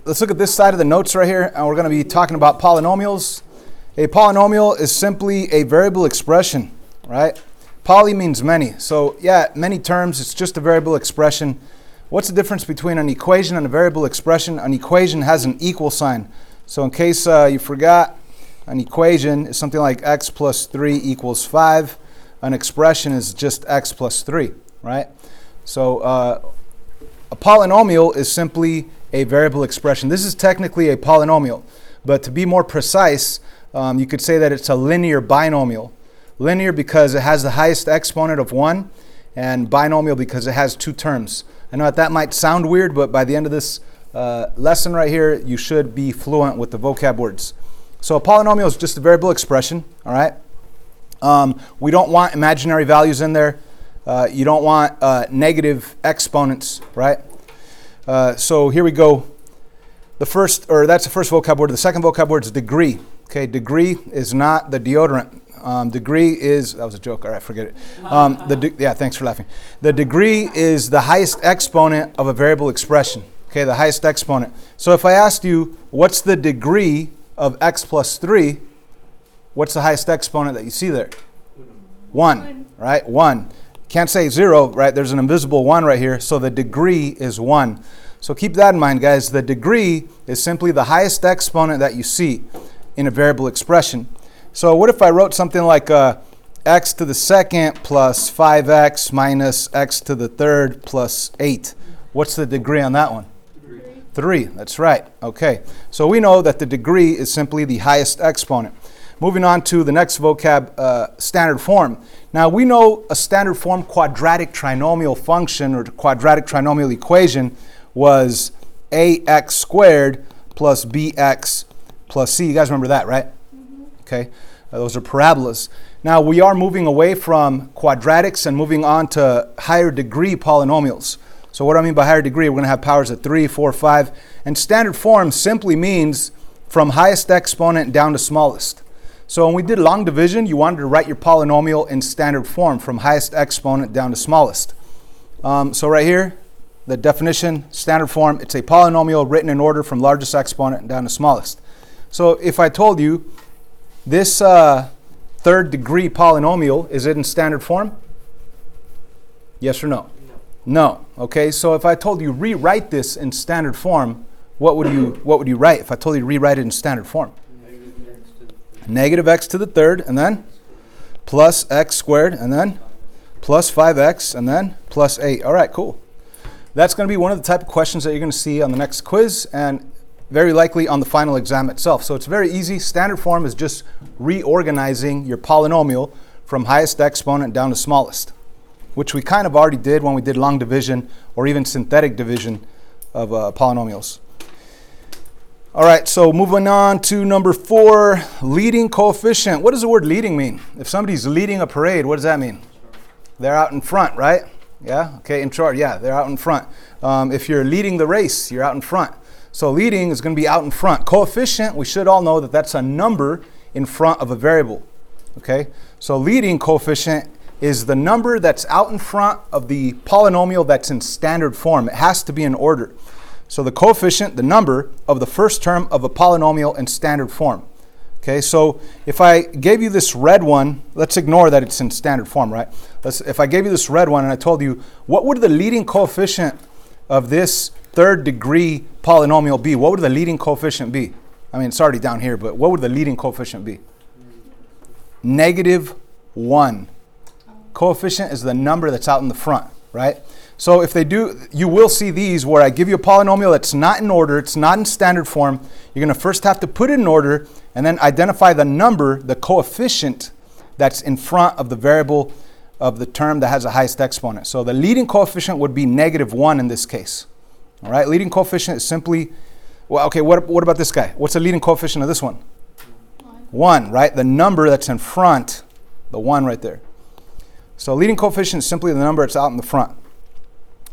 let's look at this side of the notes right here, and we're going to be talking about polynomials. A polynomial is simply a variable expression, right? Poly means many. So yeah, many terms, it's just a variable expression. What's the difference between an equation and a variable expression? An equation has an equal sign. So in case you forgot, an equation is something like x plus 3 equals 5. An expression is just x plus 3, right? So a polynomial is simply a variable expression. This is technically a polynomial, but to be more precise, you could say that it's a linear binomial. Linear because it has the highest exponent of 1, and binomial because it has two terms. I know that might sound weird, but by the end of this lesson right here, you should be fluent with the vocab words. So a polynomial is just a variable expression, all right? We don't want imaginary values in there. You don't want negative exponents, right? So here we go. That's the first vocab word. The second vocab word is degree. Okay, degree is not the deodorant. Degree is, that was a joke, all right, forget it. Yeah, thanks for laughing. The degree is the highest exponent of a variable expression. Okay, the highest exponent. So if I asked you, what's the degree of x plus 3, what's the highest exponent that you see there? 1, right? 1. Can't say 0, right? There's an invisible 1 right here, so the degree is 1. So keep that in mind, guys. The degree is simply the highest exponent that you see in a variable expression. So what if I wrote something like x to the second plus 5x minus x to the third plus 8? What's the degree on that one? 3. That's right. Okay. So we know that the degree is simply the highest exponent. Moving on to the next vocab, standard form. Now we know a standard form quadratic trinomial function or quadratic trinomial equation was ax squared plus bx plus c. You guys remember that, right? Okay, those are parabolas. Now we are moving away from quadratics and moving on to higher degree polynomials. So what do I mean by higher degree? We're going to have powers of 3, 4, 5. And standard form simply means from highest exponent down to smallest. So when we did long division, you wanted to write your polynomial in standard form from highest exponent down to smallest. So right here, the definition, standard form, it's a polynomial written in order from largest exponent down to smallest. So if I told you this third degree polynomial, is it in standard form? Yes or no? No. Okay, so if I told you rewrite this in standard form, what would you write if I told you to rewrite it in standard form? Negative x to the third, and then plus x squared, and then plus 5x, and then plus 8. All right, cool. That's going to be one of the type of questions that you're going to see on the next quiz, and very likely on the final exam itself. So it's very easy. Standard form is just reorganizing your polynomial from highest exponent down to smallest, which we kind of already did when we did long division or even synthetic division of polynomials. All right, so moving on to number 4, leading coefficient. What does the word leading mean? If somebody's leading a parade, what does that mean? They're out in front, right? Yeah, okay, in charge, yeah, they're out in front. If you're leading the race, you're out in front. So leading is going to be out in front. Coefficient, we should all know that that's a number in front of a variable, okay? So leading coefficient is the number that's out in front of the polynomial that's in standard form. It has to be in order. So the coefficient, the number of the first term of a polynomial in standard form. Okay, so if I gave you this red one, let's ignore that it's in standard form, right? If I gave you this red one and I told you, what would the leading coefficient of this third degree polynomial be? What would the leading coefficient be? I mean, it's already down here, but what would the leading coefficient be? -1. Coefficient is the number that's out in the front, right? So if they do, you will see these where I give you a polynomial that's not in order, it's not in standard form. You're going to first have to put it in order and then identify the number, the coefficient that's in front of the variable of the term that has the highest exponent. So the leading coefficient would be -1 in this case. All right, leading coefficient is simply, well, okay, what about this guy? What's the leading coefficient of this one? 1, right? The number that's in front, the 1 right there. So leading coefficient is simply the number that's out in the front.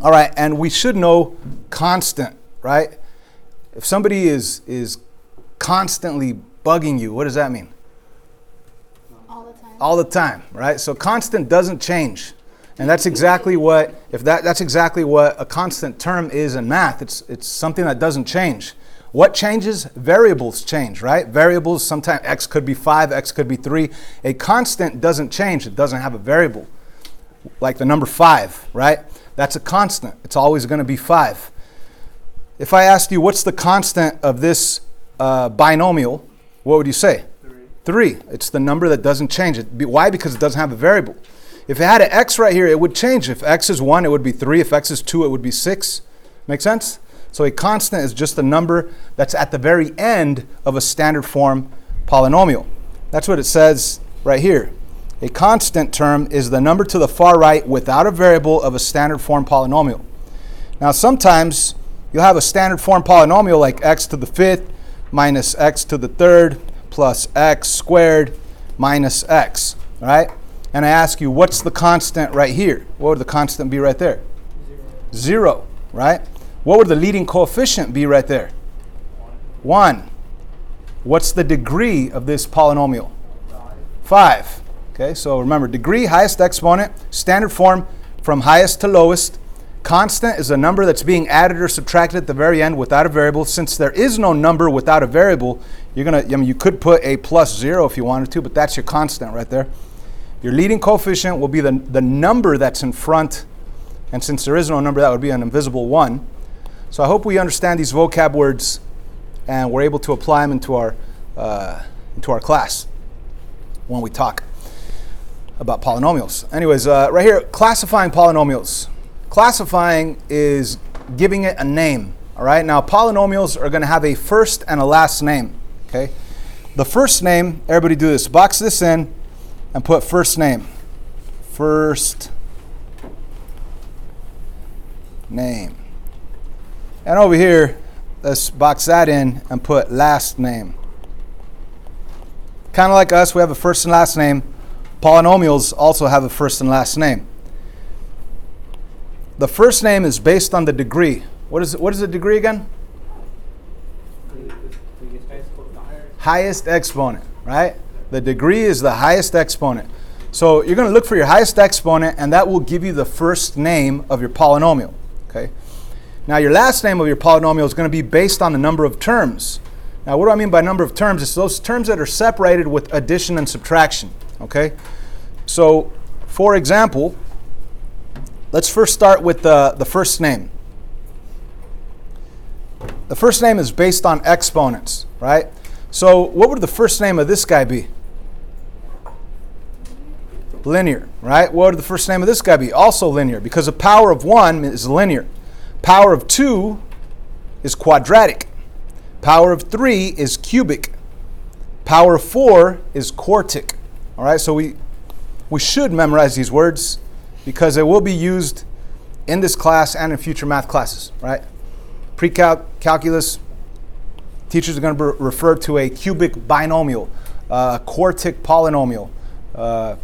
All right, and we should know constant, right? If somebody is constantly bugging you, what does that mean? All the time. All the time, right? So constant doesn't change. And that's exactly what, that's exactly what a constant term is in math. It's something that doesn't change. What changes? Variables change, right? Variables, sometimes x could be 5, x could be 3. A constant doesn't change. It doesn't have a variable. Like the number 5, right? That's a constant. It's always going to be 5. If I asked you what's the constant of this binomial, what would you say? 3. It's the number that doesn't change. Why? Because it doesn't have a variable. If it had an x right here, it would change. If x is 1, it would be 3. If x is 2, it would be 6. Make sense? So a constant is just a number that's at the very end of a standard form polynomial. That's what it says right here. A constant term is the number to the far right without a variable of a standard form polynomial. Now sometimes you'll have a standard form polynomial like x to the 5th minus x to the 3rd plus x squared minus x, right? And I ask you, what's the constant right here? What would the constant be right there? 0, right? What would the leading coefficient be right there? 1. What's the degree of this polynomial? 5. Okay, so remember, degree, highest exponent, standard form from highest to lowest. Constant is a number that's being added or subtracted at the very end without a variable. Since there is no number without a variable, you could put a plus 0 if you wanted to, but that's your constant right there. Your leading coefficient will be the number that's in front, and since there is no number, that would be an invisible 1. So I hope we understand these vocab words and we're able to apply them into our class when we talk about polynomials. Anyways, right here, classifying polynomials. Classifying is giving it a name. All right. Now polynomials are going to have a first and a last name. Okay. The first name, everybody do this. Box this in and put first name. First name. And over here, let's box that in and put last name. Kind of like us, we have a first and last name. Polynomials also have a first and last name. The first name is based on the degree. What is the degree again? Highest exponent, right? The degree is the highest exponent. So you're going to look for your highest exponent, and that will give you the first name of your polynomial. Okay. Now your last name of your polynomial is going to be based on the number of terms. Now what do I mean by number of terms? It's those terms that are separated with addition and subtraction. Okay. So for example, let's first start with the first name. The first name is based on exponents, right? So what would the first name of this guy be? Linear, right? What would the first name of this guy be? Also linear, because the power of 1 is linear. Power of 2 is quadratic. Power of 3 is cubic. Power of 4 is quartic. All right, so we should memorize these words because they will be used in this class and in future math classes, right? Pre-calculus, teachers are going to refer to a cubic binomial, a quartic polynomial, a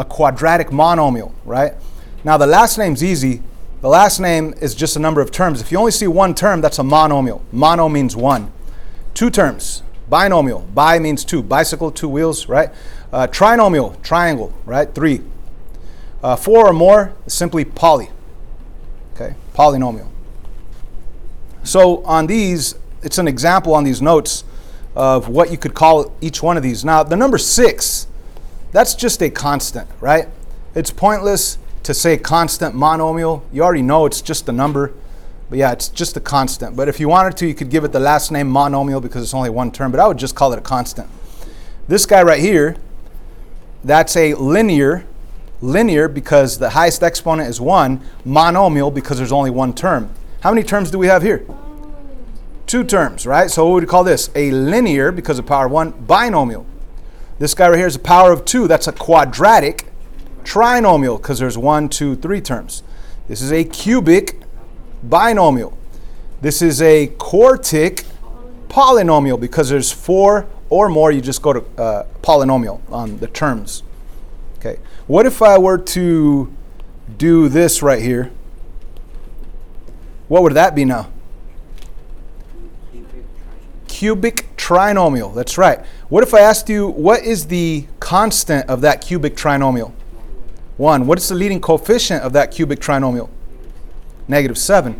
quadratic monomial, right? Now the last name's easy. The last name is just a number of terms. If you only see one term, that's a monomial. Mono means 1. 2 terms. Binomial. Bi means 2. Bicycle, 2 wheels, right? Trinomial, triangle, right? 3. 4 or more is simply poly. Okay, polynomial. So on these, it's an example on these notes of what you could call each one of these. Now the number 6, that's just a constant, right? It's pointless to say constant monomial. You already know it's just a number, but yeah, it's just a constant. But if you wanted to, you could give it the last name monomial because it's only one term, but I would just call it a constant. This guy right here, that's a linear because the highest exponent is 1, monomial because there's only one term. How many terms do we have here? 2 terms, right? So what would we call this? A linear because of power of 1, binomial. This guy right here is a power of 2. That's a quadratic trinomial because there's 1, 2, 3 terms. This is a cubic binomial. This is a quartic polynomial because there's 4 or more. You just go to polynomial on the terms. Okay. What if I were to do this right here? What would that be now? Cubic trinomial. That's right. What if I asked you, what is the constant of that cubic trinomial? 1. What is the leading coefficient of that cubic trinomial? -7.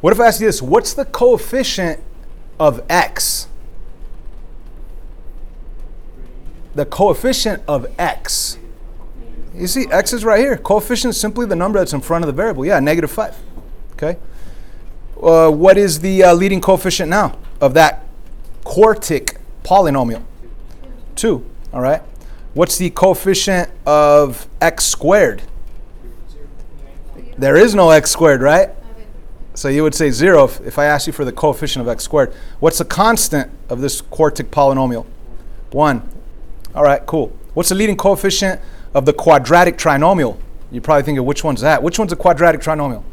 What if I ask you this? What's the coefficient of x. The coefficient of x. You see, x is right here. Coefficient is simply the number that's in front of the variable. Yeah, -5. Okay. What is the leading coefficient now of that quartic polynomial? 2. All right. What's the coefficient of x squared? There is no x squared, right? So you would say 0 if I asked you for the coefficient of x squared. What's the constant of this quartic polynomial? 1. All right, cool. What's the leading coefficient of the quadratic trinomial? You're probably thinking, which one's that? Which one's a quadratic trinomial?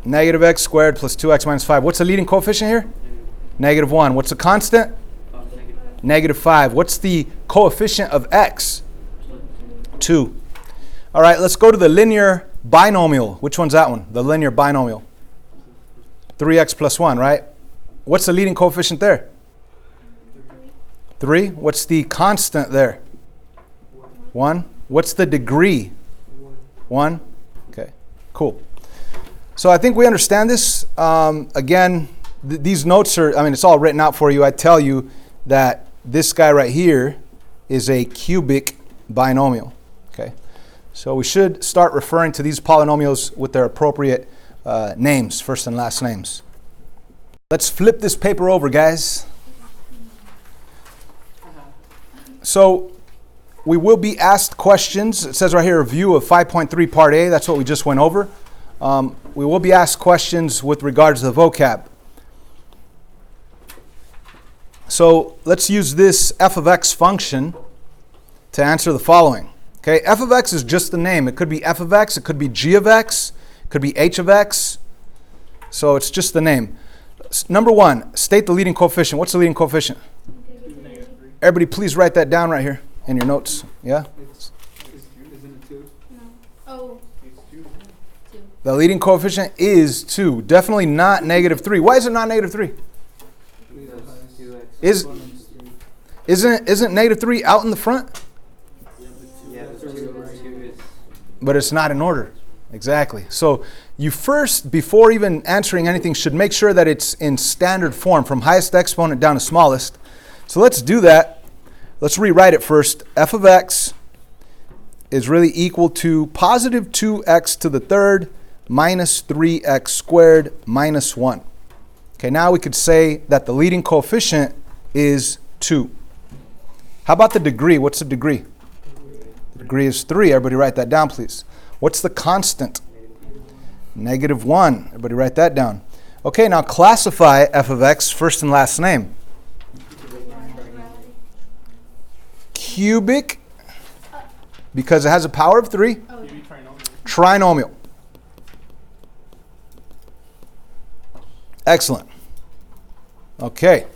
-x squared plus 2x minus 5. What's the leading coefficient here? -1. What's the constant? -5. What's the coefficient of x? 2. All right, let's go to the linear binomial. Which one's that one? The linear binomial. 3x plus 1, right? What's the leading coefficient there? 3. What's the constant there? 1. What's the degree? 1. Okay, cool. So I think we understand this. Again, these notes are, it's all written out for you. I tell you that this guy right here is a cubic binomial. Okay, so we should start referring to these polynomials with their appropriate names, first and last names. Let's flip this paper over, guys. So we will be asked questions. It says right here, review of 5.3 part A. That's what we just went over. We will be asked questions with regards to the vocab. So let's use this f of x function to answer the following. Okay, f of x is just the name. It could be f of x, it could be g of x, it could be h of x. So it's just the name. Number 1, state the leading coefficient. What's the leading coefficient? Everybody please write that down right here in your notes. Yeah? The leading coefficient is 2. Definitely not -3. Why is it not -3? Isn't -3 out in the front? But it's not in order. Exactly. So you first, before even answering anything, should make sure that it's in standard form from highest exponent down to smallest. So let's do that. Let's rewrite it first. F of x is really equal to positive 2x to the third minus 3x squared minus 1. Okay, now we could say that the leading coefficient is 2. How about the degree? What's the degree? The degree is 3. Everybody write that down, please. What's the constant? -1. Everybody write that down. Okay, now classify f of x, first and last name. Cubic, because it has a power of 3. Trinomial. Excellent. Okay.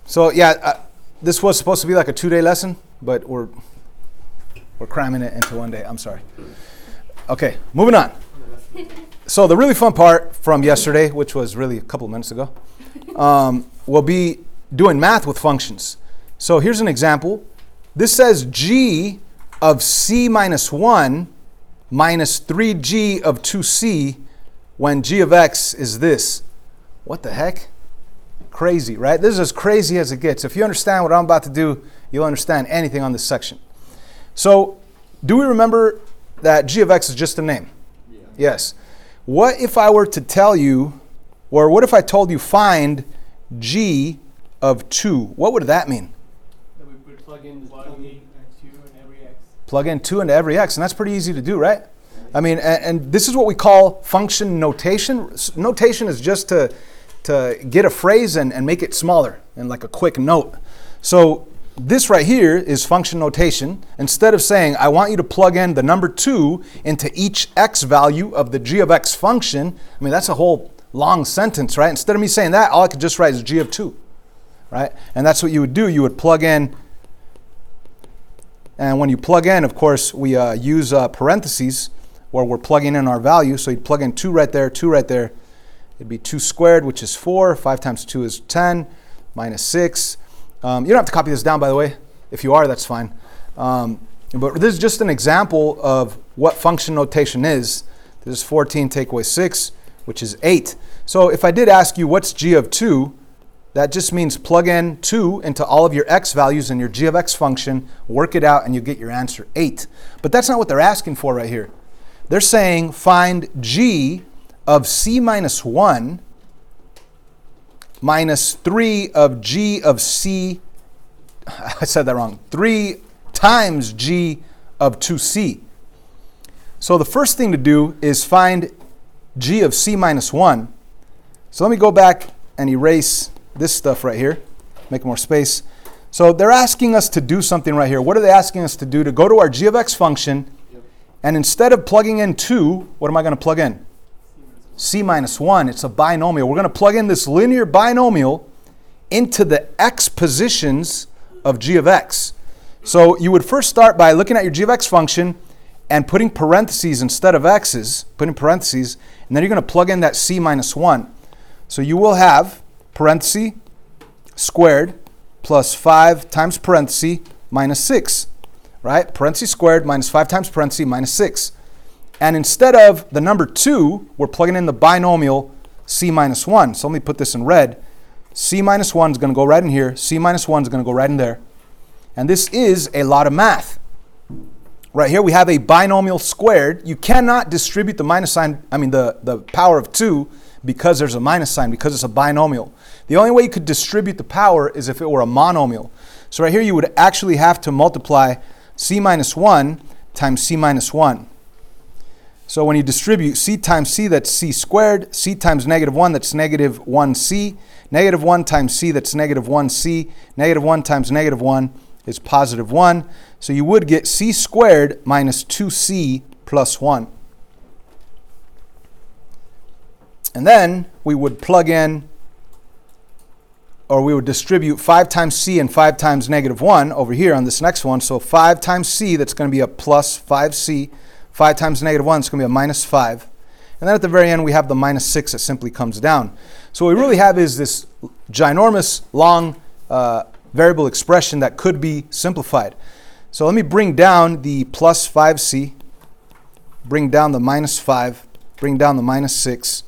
So yeah, this was supposed to be like a 2-day lesson, but we're cramming it into 1 day. I'm sorry. Okay, moving on. So the really fun part from yesterday, which was really a couple of minutes ago, will be doing math with functions. So here's an example. This says g of c minus 1 minus 3g of 2c when g of x is this. What the heck? Crazy, right? This is as crazy as it gets. If you understand what I'm about to do, you'll understand anything on this section. So do we remember that g of x is just a name? Yeah. Yes. What if I were to tell you, or what if I told you find g of 2? What would that mean? That we would plug in 2 in every x. Plug in 2 into every x, and that's pretty easy to do, right? I mean, and this is what we call function notation. Notation is just to get a phrase and make it smaller and like a quick note. So this right here is function notation. Instead of saying, I want you to plug in the number 2 into each x value of the g of x function, I mean, that's a whole long sentence, right? Instead of me saying that, all I could just write is g of 2, right? And that's what you would do. You would plug in, and when you plug in, of course, we use parentheses where we're plugging in our value. So you'd plug in 2 right there, 2 right there. It'd be 2 squared, which is 4. 5 times 2 is 10, minus 6. You don't have to copy this down, by the way. If you are, that's fine. But this is just an example of what function notation is. This is 14, take away 6, which is 8. So if I did ask you what's g of 2, that just means plug in 2 into all of your x values in your g of x function, work it out, and you get your answer 8. But that's not what they're asking for right here. They're saying find g of c minus 1 minus 3 of g of c, I said that wrong, 3 times g of 2c. So the first thing to do is find g of c minus 1. So let me go back and erase this stuff right here, make more space. So they're asking us to do something right here. What are they asking us to do? To go to our g of x function, and instead of plugging in 2, what am I going to plug in? C minus 1. It's a binomial. We're going to plug in this linear binomial into the x positions of g of x. So you would first start by looking at your g of x function and putting parentheses instead of x's, putting parentheses, and then you're going to plug in that c minus 1. So you will have parenthesis squared plus 5 times parenthesis minus 6, right? Parenthesis squared minus 5 times parenthesis minus 6. And instead of the number 2, we're plugging in the binomial c minus 1. So let me put this in red. C minus 1 is going to go right in here. C minus 1 is going to go right in there. And this is a lot of math. Right here we have a binomial squared. You cannot distribute the minus sign, the power of 2 because there's a minus sign, because it's a binomial. The only way you could distribute the power is if it were a monomial. So right here you would actually have to multiply c minus 1 times c minus 1. So when you distribute c times c, that's c squared, c times negative 1, that's negative 1c, negative 1 times c, that's negative 1c, negative 1 times negative 1 is positive 1. So you would get c squared minus 2c plus 1. And then we would plug in, or we would distribute 5 times c and 5 times negative 1 over here on this next one. So 5 times c, that's going to be a plus 5c. 5 times negative 1 is going to be a minus 5. And then at the very end, we have the minus 6 that simply comes down. So what we really have is this ginormous, long variable expression that could be simplified. So let me bring down the plus 5c, bring down the minus 5, bring down the minus 6.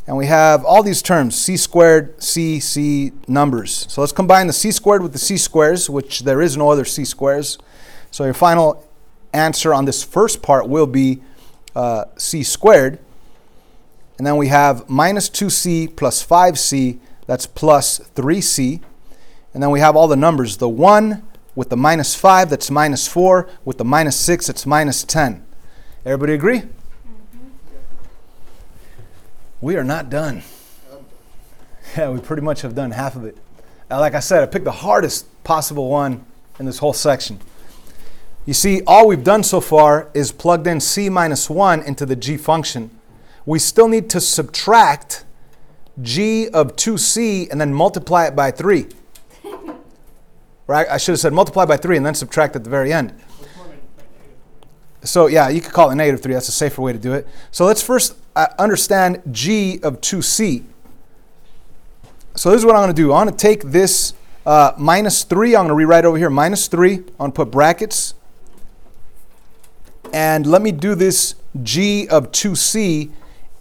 And we have all these terms, c squared, c numbers. So let's combine the c squared with the c squares, which there is no other c squares. So your final answer on this first part will be c squared. And then we have minus 2c plus 5c, that's plus 3c. And then we have all the numbers, the 1 with the minus 5, that's minus 4, with the minus 6, it's minus 10. Everybody agree? We are not done. Yeah, we pretty much have done half of it. Like I said, I picked the hardest possible one in this whole section. You see, all we've done so far is plugged in c minus 1 into the g function. We still need to subtract g of 2c and then multiply it by 3. Right? I should have said multiply by 3 and then subtract at the very end. So yeah, you could call it negative 3. That's a safer way to do it. So let's first understand g of 2c. So this is what I'm going to do. I'm going to take this minus 3. I'm going to rewrite over here minus 3. I'm going to put brackets. And let me do this g of 2c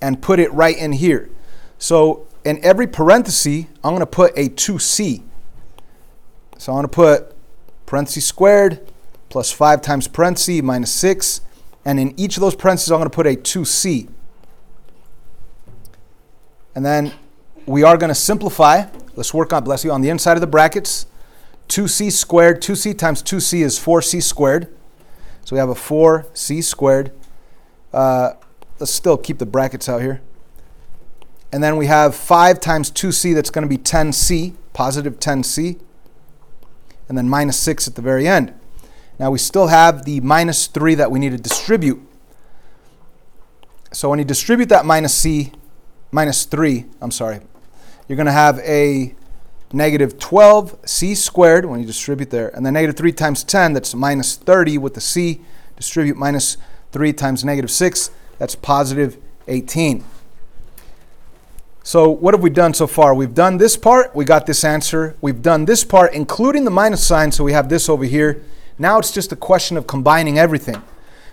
and put it right in here. So in every parenthesis, I'm going to put a 2c. So I'm going to put parentheses squared plus 5 times parentheses minus 6. And in each of those parentheses, I'm going to put a 2c. And then we are going to simplify. Let's work on, bless you, on the inside of the brackets. 2c squared, 2c times 2c is 4c squared. So we have a 4c squared. Let's still keep the brackets out here. And then we have 5 times 2c, that's going to be 10c, positive 10c. And then minus 6 at the very end. Now we still have the minus 3 that we need to distribute. So when you distribute that minus 3, you're going to have a negative 12c squared when you distribute there. And then negative 3 times 10, that's minus 30 with the c. Distribute minus 3 times negative 6, that's positive 18. So what have we done so far? We've done this part, we got this answer. We've done this part, including the minus sign, so we have this over here. Now it's just a question of combining everything.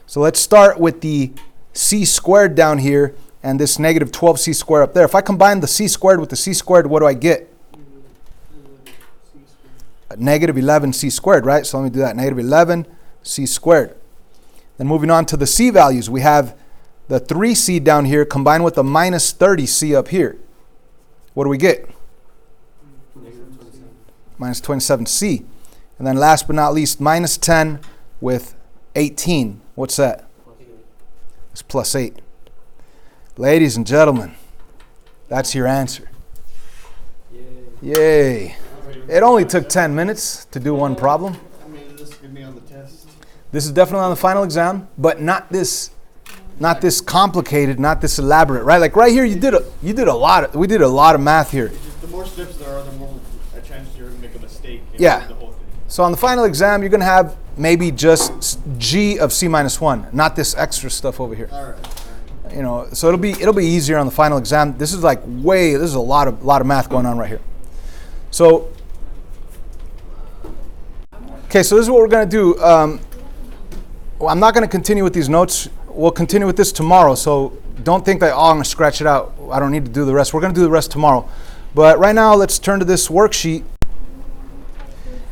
So let's start with the c squared down here and this negative 12c squared up there. If I combine the c squared with the c squared, what do I get? Negative 11c squared, right? So let me do that. Negative 11c squared. Then moving on to the c values, we have the 3c down here combined with the minus 30c up here. What do we get? Minus 27c. And then last but not least, minus 10 with 18. What's that? It's plus 8. Ladies and gentlemen, that's your answer. Yay. It only took 10 minutes to do one problem. I mean, is this gonna be on the test? This is definitely on the final exam, but not this complicated, not this elaborate, right? Like right here, we did a lot of math here. The more steps there are, the more a chance you're gonna make a mistake. Yeah. The whole thing. So on the final exam, you're gonna have maybe just G of C minus 1, not this extra stuff over here. All right. You know, so it'll be easier on the final exam. This is a lot of math going on right here. So, okay, so this is what we're gonna do. Well, I'm not gonna continue with these notes. We'll continue with this tomorrow. So don't think that, I'm gonna scratch it out. I don't need to do the rest. We're gonna do the rest tomorrow. But right now, let's turn to this worksheet.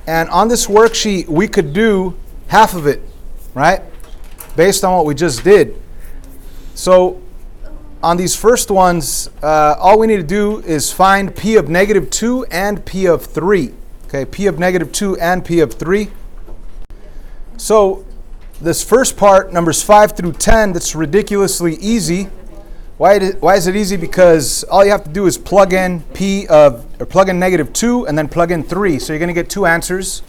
And on this worksheet, we could do half of it, right? Based on what we just did. So on these first ones, all we need to do is find P of negative 2 and P of 3. Okay, P of negative 2 and P of 3. So this first part, numbers 5 through 10, that's ridiculously easy. Why is it easy? Because all you have to do is plug in plug in negative 2 and then plug in 3. So you're going to get two answers.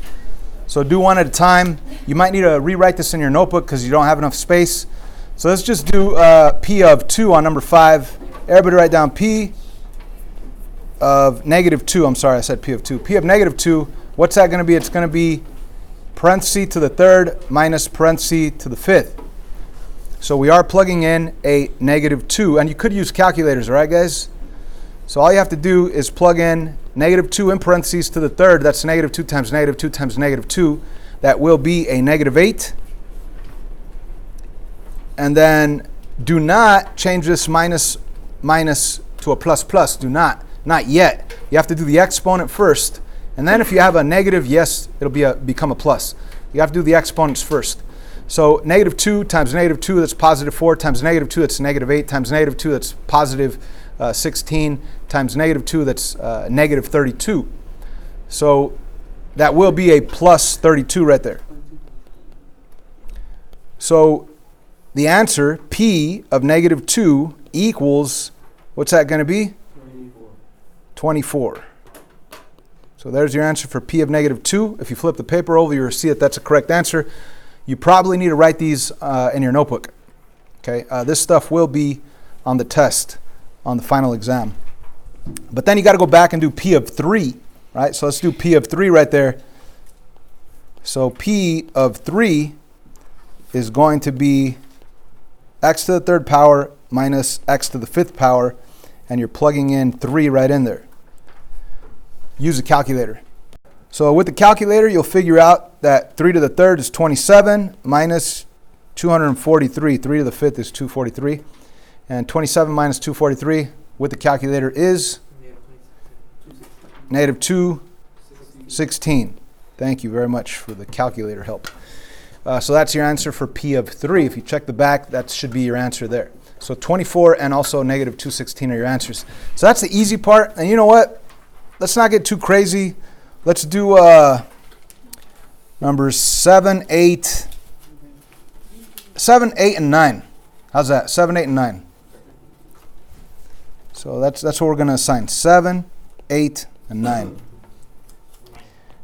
So do one at a time. You might need to rewrite this in your notebook because you don't have enough space. So let's just do P of 2 on number 5. Everybody write down P of negative 2. I'm sorry, I said P of 2. P of negative 2, what's that going to be? It's going to be parenthesis to the third minus parenthesis to the fifth. So we are plugging in a negative 2. And you could use calculators, all right, guys? So all you have to do is plug in negative 2 in parentheses to the third. That's negative 2 times negative 2 times negative 2. That will be a negative 8. And then do not change this minus to a plus plus. Do not. Not yet. You have to do the exponent first. And then if you have a negative, yes, it'll become a plus. You have to do the exponents first. So negative 2 times negative 2, that's positive 4, times negative 2, that's negative 8, times negative 2, that's positive 16, times negative 2, that's negative 32. So that will be a plus 32 right there. So the answer, P of negative 2 equals, what's that going to be? 24. So there's your answer for P of negative 2. If you flip the paper over, you'll see that that's a correct answer. You probably need to write these in your notebook. Okay, this stuff will be on the test, on the final exam. But then you got to go back and do P of 3, right? So let's do P of 3 right there. So P of 3 is going to be x to the third power minus x to the fifth power, and you're plugging in 3 right in there. Use a calculator. So with the calculator, you'll figure out that 3 to the third is 27 minus 243. 3 to the fifth is 243. And 27 minus 243 with the calculator is negative 216. Thank you very much for the calculator help. So that's your answer for P of 3. If you check the back, that should be your answer there. So 24 and also negative 216 are your answers. So that's the easy part. And you know what? Let's not get too crazy. Let's do numbers 7, 8, and 9. How's that? 7, 8, and 9. So that's what we're going to assign. 7, 8, and 9.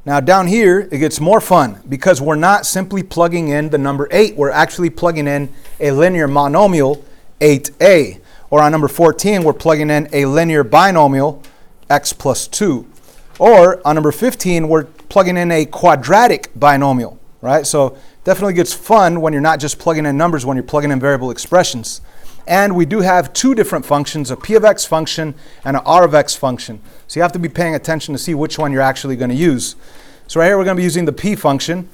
Now down here, it gets more fun because we're not simply plugging in the number 8. We're actually plugging in a linear monomial, 8a. Or on number 14, we're plugging in a linear binomial, x plus 2. Or on number 15, we're plugging in a quadratic binomial, right? So definitely gets fun when you're not just plugging in numbers, when you're plugging in variable expressions. And we do have two different functions, a p of x function and an r of x function. So you have to be paying attention to see which one you're actually going to use. So right here we're going to be using the p function,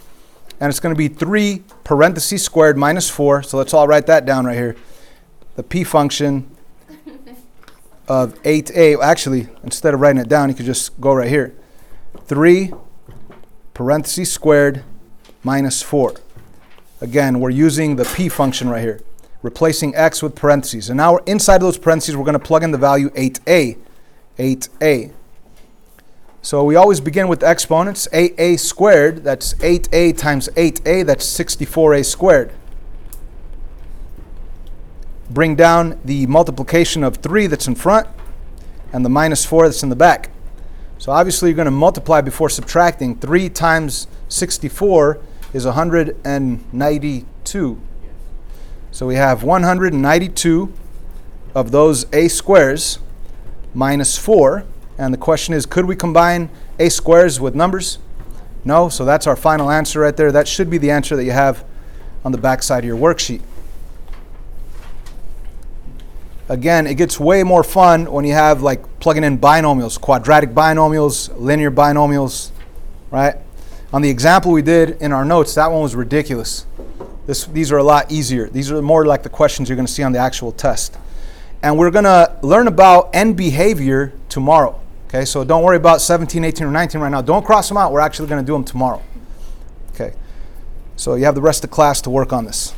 and it's going to be 3 parentheses squared minus 4. So let's all write that down right here. The p function of 8a. Actually, instead of writing it down, you could just go right here. 3 parentheses squared minus 4. Again, we're using the p function right here, replacing x with parentheses. And now inside of those parentheses, we're going to plug in the value 8a. 8a. So we always begin with exponents. 8a squared, that's 8a times 8a, that's 64a squared. Bring down the multiplication of 3 that's in front and the minus 4 that's in the back. So obviously you're going to multiply before subtracting. 3 times 64 is 192. So we have 192 of those a squares minus 4. And the question is, could we combine a squares with numbers? No, so that's our final answer right there. That should be the answer that you have on the back side of your worksheet. Again, it gets way more fun when you have like plugging in binomials, quadratic binomials, linear binomials, right? On the example we did in our notes, that one was ridiculous. These are a lot easier. These are more like the questions you're going to see on the actual test. And we're going to learn about end behavior tomorrow. Okay, so don't worry about 17, 18, or 19 right now. Don't cross them out. We're actually going to do them tomorrow. Okay, so you have the rest of the class to work on this.